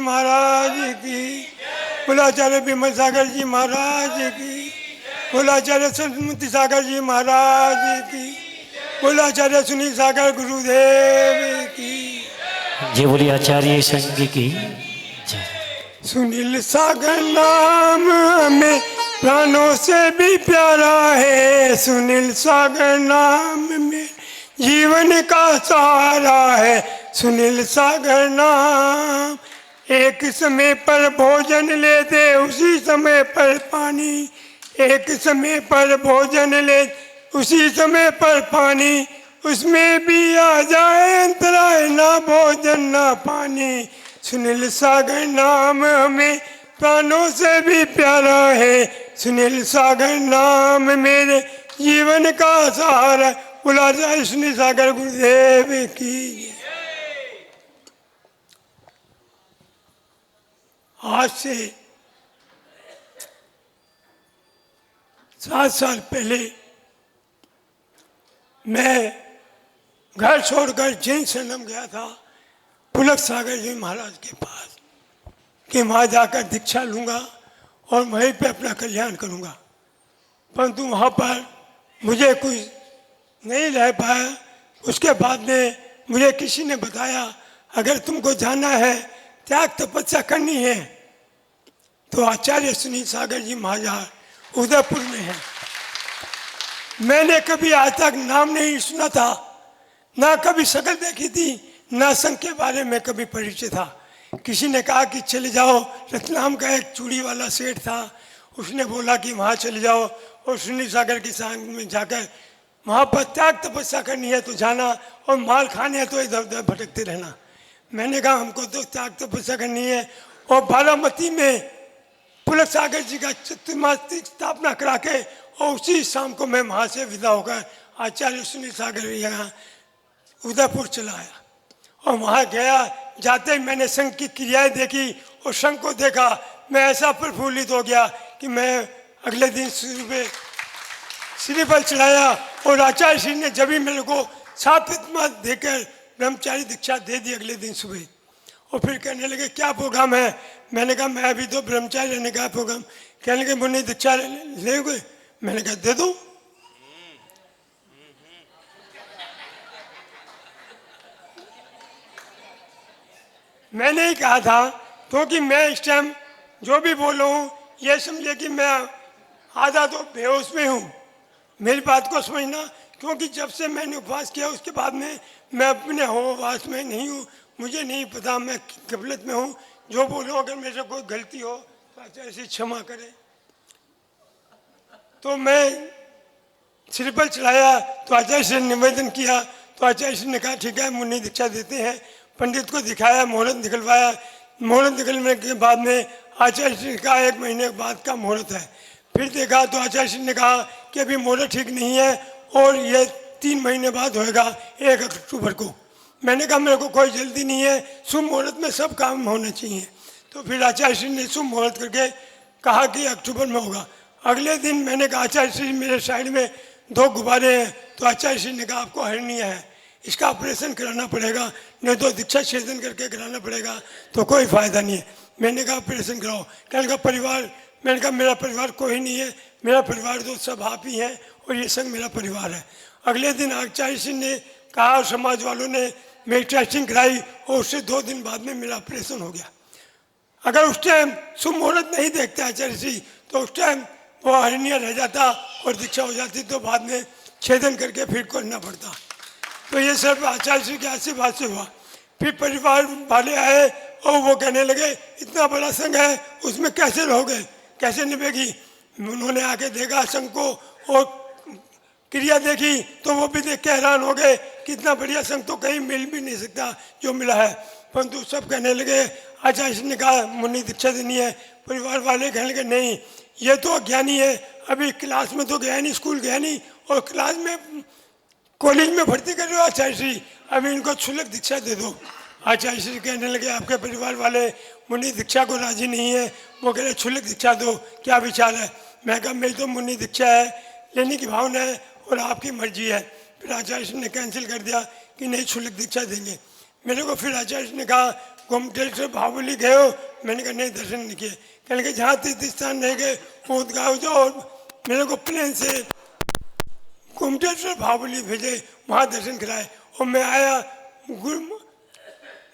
महाराज की, बोलाचार्य विमल सागर जी महाराज की, बोलाचार्य सरस्वती सागर जी महाराज की, बोलाचार्य सुनील सागर गुरुदेव की। जय बोलिए आचार्य संघ की। सुनील सागर नाम हमें प्राणों से भी प्यारा है, सुनील सागर नाम में जीवन का सहारा है। सुनील सागर नाम, एक समय पर भोजन ले दे उसी समय पर पानी, एक समय पर भोजन ले उसी समय पर पानी, उसमें भी आ जाए अंतराय ना भोजन ना पानी। सुनील सागर नाम हमें प्राणों से भी प्यारा है, सुनील सागर नाम मेरे जीवन का सहारा। बोला जाए सुनील सागर गुरुदेव की। आज से 7 साल पहले मैं घर छोड़कर जैन शरणम गया था पुलक सागर जी महाराज के पास कि वहाँ जाकर दीक्षा लूँगा और वहीं पे अपना कल्याण करूँगा, परंतु वहाँ पर मुझे कुछ नहीं रह पाया। उसके बाद में मुझे किसी ने बताया अगर तुमको जाना है, त्याग तपस्या करनी है तो आचार्य सुनील सागर जी महाराज उदयपुर में है। मैंने कभी आज तक नाम नहीं सुना था, ना कभी शक्ल देखी थी, ना संघ के बारे में कभी परिचय था। किसी ने कहा कि चले जाओ, रतलाम का एक चूड़ी वाला सेठ था, उसने बोला कि वहाँ चले जाओ और सुनील सागर के संग में जाकर वहाँ पर त्याग तपस्या करनी है तो जाना और माल खाने है तो इधर उधर भटकते रहना। मैंने कहा हमको तो त्याग तपस्या करनी है। और बारामती में पुलक सागर जी का चतुर्मासी स्थापना करा के और उसी शाम को मैं वहाँ से विदा होकर आचार्य सुनील सागर यहाँ उदयपुर चला आया। और वहाँ गया, जाते ही मैंने संघ की क्रियाएं देखी और संघ को देखा, मैं ऐसा प्रफुल्लित हो गया कि मैं अगले दिन सुबह श्रीफल चढ़ाया और आचार्य श्री ने जब ही मेरे को सात्विक देकर ब्रह्मचारी दीक्षा दे दी अगले दिन सुबह। और फिर कहने लगे क्या प्रोग्राम है? मैंने कहा मैं अभी तो ब्रह्मचारी रहने का प्रोग्राम। कहने लगे मुन्नी दीक्षा लेंगे? मैंने कहा दे दो। मैंने ही कहा था क्योंकि मैं इस टाइम जो भी बोल रहा हूँ ये समझे कि मैं आधा तो बेहोश में हूँ। मेरी बात को समझना, क्योंकि जब से मैंने उपवास किया उसके बाद में मैं अपने होमवास में नहीं हूँ। मुझे नहीं पता मैं गफलत में हूँ। जो बोलूँ अगर मेरे से कोई गलती हो तो आचार्य से क्षमा करें। तो मैं श्रीफल चढ़ाया तो आचार्य से निवेदन किया तो आचार्य ने कहा ठीक है मुन्नी दीक्षा देते हैं। पंडित को दिखाया, मुहूर्त निकलवाया। मुहूर्त निकलने के बाद में आचार्य ने कहा 1 महीने बाद का मुहूर्त है। फिर देखा तो आचार्य ने कहा कि अभी मुहूर्त ठीक नहीं है और ये 3 महीने बाद होएगा 1 अक्टूबर को। मैंने कहा मेरे को कोई जल्दी नहीं है, शुभ मुहूर्त में सब काम होने चाहिए। तो फिर आचार्य ने शुभ मुहूर्त करके कहा कि अक्टूबर में होगा। अगले दिन मैंने कहा आचार्य श्री मेरे साइड में 2 गुब्बारे हैं। तो आचार्य श्री ने कहा आपको हर्निया है, इसका ऑपरेशन कराना पड़ेगा, नहीं तो दीक्षा छेदन करके कराना पड़ेगा, तो कोई फायदा नहीं है। मैंने कहा ऑपरेशन कराओ। कहने का परिवार, मैंने कहा मेरा परिवार कोई नहीं है, मेरा परिवार तो सब आप ही हैं और ये संग मेरा परिवार है। अगले दिन आचार्य सिंह ने कहा, समाज वालों ने मेरी टेस्टिंग कराई और उससे 2 दिन बाद में मेरा ऑपरेशन हो गया। अगर उस टाइम शुभ मुहूर्त नहीं देखते आचार्य सिंह तो उस टाइम वो हर्निया रह जाता और दीक्षा हो जाती, तो बाद में छेदन करके फिर करना पड़ता। तो ये सब आचार्य सिंह के आशीर्वाद से हुआ। फिर परिवार वाले आए और वो कहने लगे इतना बड़ा संघ है उसमें कैसे रहोगे, कैसे निभेगी। उन्होंने आके देखा संघ को और क्रिया देखी तो वो भी देख के हैरान हो गए कि इतना बढ़िया संघ तो कहीं मिल भी नहीं सकता जो मिला है। परंतु सब कहने लगे, आचार्य ने कहा मुन्नी दीक्षा देनी है। परिवार वाले कहने लगे नहीं ये तो अज्ञानी है, अभी क्लास में तो गया नहीं, स्कूल गया नहीं और क्लास में कॉलेज में भर्ती कर रहे हो आचार्य श्री, अभी इनको क्षुल्लक दीक्षा दे दो। आचार्य श्री कहने लगे आपके परिवार वाले मुन्नी दीक्षा को राजी नहीं है, वो कह रहे क्षुल्लक दीक्षा दो, क्या विचार है। मैं कहा मेरी तो मुन्नी दीक्षा है, लेने की भावना है और आपकी मर्जी है। फिर आचार्य ने कैंसिल कर दिया कि नहीं क्षुल्लक दीक्षा देंगे। मेरे को फिर आचार्य ने कहा गोमटेश्वर बाहुबली गए हो? मैंने कहा नहीं, दर्शन नहीं किए। कहने के जहाँ तीर्थ स्थान नहीं गए ऊदगांव जाओ। मेरे को प्लेन से गोमटेश्वर बाहुबली भेजे, वहाँ दर्शन कराए। और मैं आया,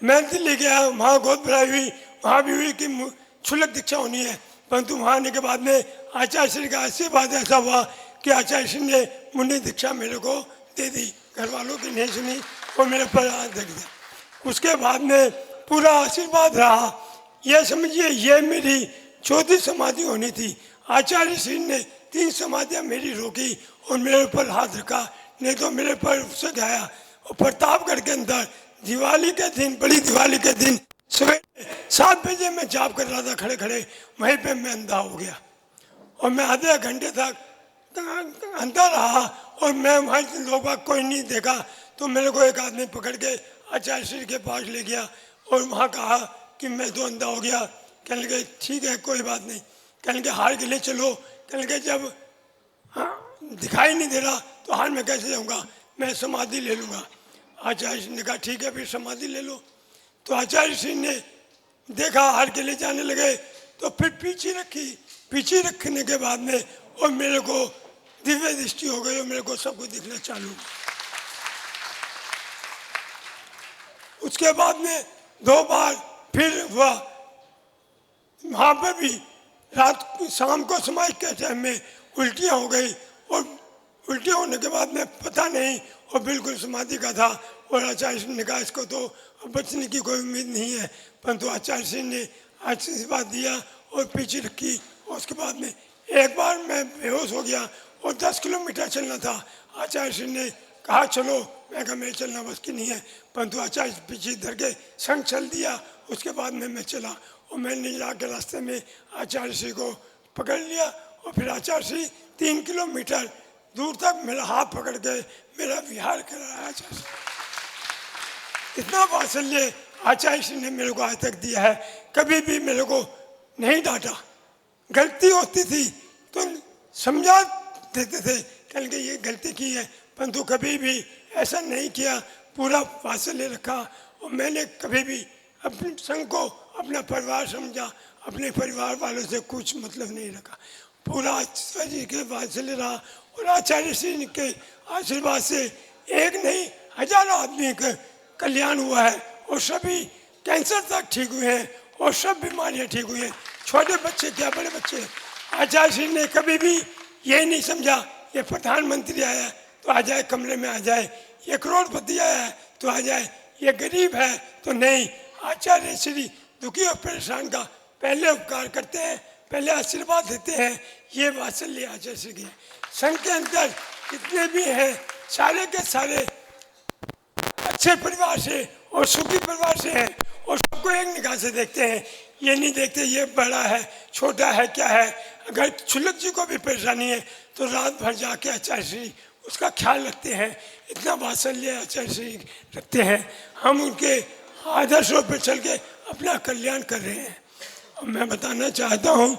मैं दिल्ली गया, वहाँ गोद भराई हुई, वहाँ भी हुई कि क्षुल्लक दीक्षा होनी है। परंतु वहाँ आने के बाद में आचार्य श्री का आशीर्वाद ऐसा हुआ कि आचार्य श्री ने मुनि दीक्षा मेरे को दे दी। घर वालों की नहीं सुनी और मेरे पर हाथ रख दिया। उसके बाद में पूरा आशीर्वाद रहा। यह समझिए ये मेरी चौथी समाधि होनी थी। आचार्य श्री ने 3 समाधियाँ मेरी रोकी और मेरे ऊपर हाथ रखा, नहीं तो मेरे पर उससे गया। और प्रतापगढ़ के अंदर दिवाली के दिन, बड़ी दिवाली के दिन सवेरे 7 बजे मैं जाप कर रहा था खड़े खड़े, वहीं पे मैं अंधा हो गया। और मैं आधे घंटे तक अंधा रहा और मैं वहाँ लोग कोई नहीं देखा। तो मेरे को एक आदमी पकड़ के आचार्य श्री के पास ले गया और वहाँ कहा कि मैं तो अंधा हो गया। कहने लगे ठीक है कोई बात नहीं। कहने लगे हार के लिए चलो। कहने लगे जब दिखाई नहीं दे रहा तो हार में कैसे जाऊँगा, मैं समाधि ले लूँगा। आचार्य श्री ने कहा ठीक है फिर समाधि ले लो। तो आचार्य श्री ने देखा हार के लिए जाने लगे तो फिर पीछे रखी। पीछे रखने के बाद में और मेरे को दिव्य दृष्टि हो गई और मेरे को सब कुछ दिखना चालू। उसके बाद में 2 बार फिर हुआ। वहाँ पे भी रात शाम को समाज के टाइम में उल्टियाँ हो गई और उल्टियाँ होने के बाद में पता नहीं और बिल्कुल समाधि का था। और आचार्य श्री ने कहा इसको तो बचने की कोई उम्मीद नहीं है। परंतु आचार्य श्री ने आशीर्वाद दिया और पीछे रखी। और उसके बाद में एक बार मैं बेहोश हो गया और 10 किलोमीटर चलना था। आचार्य श्री ने कहा चलो, मैं कहा मेरे चलना बस की नहीं है। परंतु आचार्य पीछे धर के संग चल दिया। उसके बाद में मैं चला और मैंने जाके रास्ते में आचार्य श्री को पकड़ लिया। और फिर आचार्य श्री 3 किलोमीटर दूर तक मेरा हाथ पकड़ के मेरा विहार कराया। आचार्य श्री इतना वात्सल्य आचार्य श्री ने मेरे को आज तक दिया है। कभी भी मेरे को नहीं डांटा। गलती होती थी तो समझा देते थे, कल के ये गलती की है, परंतु कभी भी ऐसा नहीं किया। पूरा वात्सल्य रखा और मैंने कभी भी अपने संग को अपना परिवार समझा। अपने परिवार वालों से कुछ मतलब नहीं रखा। पूरा आचार्य के वात्सल्य रहा। और आचार्य श्री के आशीर्वाद से एक नहीं हजारों आदमी का कल्याण हुआ है और सभी कैंसर तक ठीक हुए हैं और सब बीमारियां ठीक हुई हैं। छोटे बच्चे क्या बड़े बच्चे। आचार्य श्री ने कभी भी यही नहीं समझा ये प्रधानमंत्री आया तो आ जाए कमरे में आ जाए, ये करोड़पति आया है तो आ जाए, ये गरीब है तो नहीं। आचार्य श्री दुखी और परेशान का पहले उपकार करते हैं, पहले आशीर्वाद देते हैं। ये वात्सल्य आचार्य श्री के संघ के अंदर जितने भी हैं सारे के सारे अच्छे परिवार से और सुखी परिवार से हैं और सबको एक निगाह से देखते हैं। ये नहीं देखते ये बड़ा है छोटा है क्या है। अगर क्षुल्लक जी को भी परेशानी है तो रात भर जाके आचार्य श्री उसका ख्याल रखते हैं। इतना वात्सल्य आचार्य श्री रखते हैं। हम उनके आदर्शों पर चल के अपना कल्याण कर रहे हैं। और मैं बताना चाहता हूँ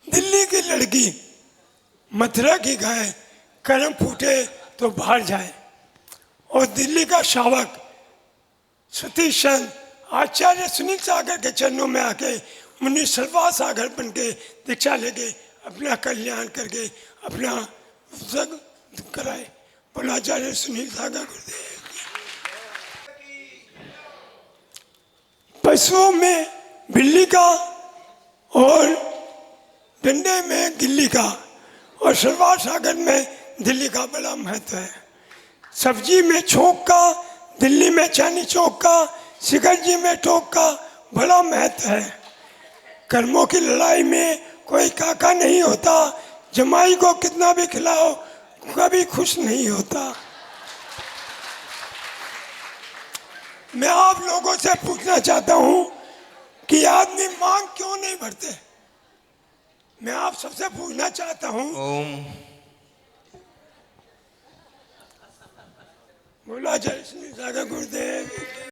दिल्ली की लड़की मथुरा की गाय कर्म फूटे तो बाहर जाए। और दिल्ली का शावक सतीश चंद आचार्य सुनील सागर के चरणों में आके मुनि सर्वा सागर बन के दीक्षा लेके अपना कल्याण करके अपना जग कराए। बोला आचार्य सुनील सागर गुरुदेव। पशुओं में बिल्ली का और डंडे में गिल्ली का और सर्वा सागर में दिल्ली का बड़ा महत्व है। सब्जी में छोंक का, दिल्ली में चांदी चौक का, शिखर जी में टोक का बड़ा महत्व है। कर्मों की लड़ाई में कोई काका नहीं होता। जमाई को कितना भी खिलाओ कभी खुश नहीं होता। मैं आप लोगों से पूछना चाहता हूं कि आदमी मांग क्यों नहीं भरते। मैं आप सबसे पूछना चाहता हूं। बोला जय श्री सागर गुरुदेव।